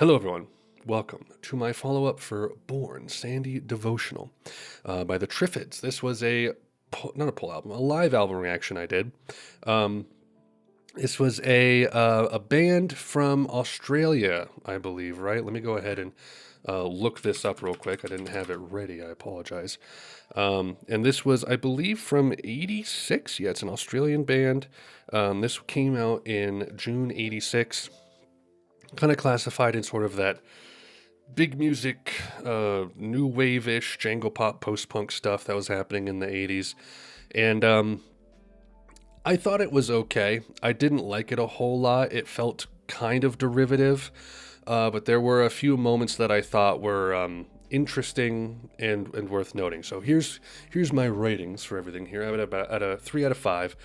Hello, everyone. Welcome to my follow-up for Born Sandy Devotional by the Triffids. This was not a pull album, a live album reaction I did. Um, this was a band from Australia, I believe, right? Let me go ahead and look this up real quick. I didn't have it ready. I apologize. And this was, I believe, from '86. Yeah, it's an Australian band. This came out in June '86. Kind of classified in sort of that big music, new wave-ish, jangle pop, post-punk stuff that was happening in the '80s. And I thought it was okay. I didn't like it a whole lot. It felt kind of derivative, but there were a few moments that I thought were interesting and worth noting. So here's my ratings for everything here. I would about at a 3 out of 5.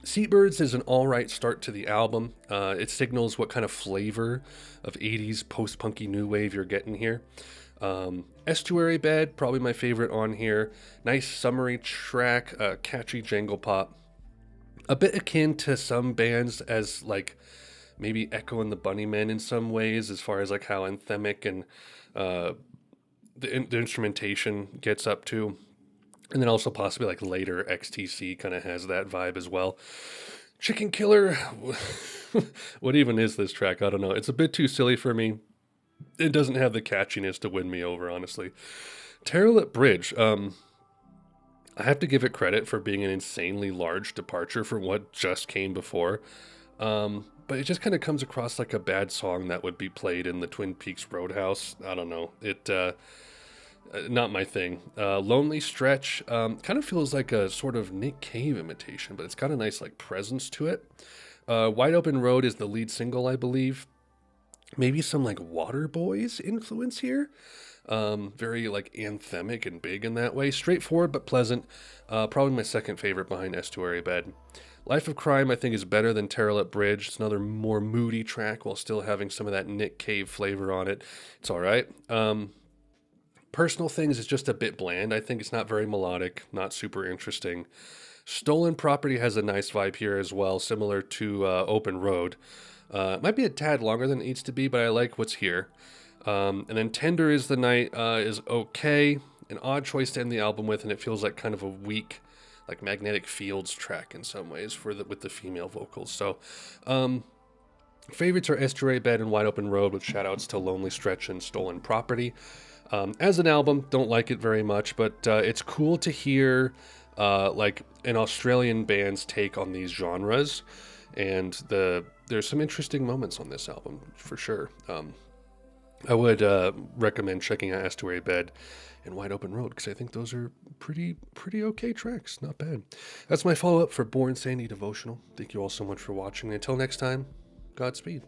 Seabirds is an all-right start to the album. It signals what kind of flavor of '80s post-punky new wave you're getting here. Estuary Bed, probably my favorite on here. Nice summery track, catchy jangle pop. A bit akin to some bands as like maybe Echo and the Bunnymen in some ways, as far as like how anthemic and the instrumentation gets up to. And then also possibly like later XTC kind of has that vibe as well. Chicken Killer, what even is this track? I don't know. It's a bit too silly for me. It doesn't have the catchiness to win me over, honestly. Terrell Bridge, I have to give it credit for being an insanely large departure from what just came before. But it just kind of comes across like a bad song that would be played in the Twin Peaks Roadhouse. I don't know. Not my thing. Lonely Stretch kind of feels like a sort of Nick Cave imitation, but it's got a nice like presence to it. Wide Open Road is the lead single, I believe. Maybe some like Waterboys influence here. Very like anthemic and big in that way. Straightforward but pleasant. Probably my second favorite behind Estuary Bed. Life of Crime, I think, is better than Terrell Bridge. It's another more moody track while still having some of that Nick Cave flavor on it. It's all right. Personal Things is just a bit bland. I think it's not very melodic, not super interesting. Stolen Property has a nice vibe here as well, similar to Open Road. It might be a tad longer than it needs to be, but I like what's here. And then Tender is the Night is okay. An odd choice to end the album with, and it feels like kind of a weak, like Magnetic Fields track in some ways with the female vocals. So favorites are Estuary Bed and Wide Open Road, with shout-outs to Lonely Stretch and Stolen Property. As an album, don't like it very much, but it's cool to hear like an Australian band's take on these genres, and there's some interesting moments on this album for sure. I would recommend checking out Estuary Bed and Wide Open Road, because I think those are pretty okay tracks. Not bad. That's my follow-up for Born Sandy Devotional. Thank you all so much for watching. Until next time, Godspeed.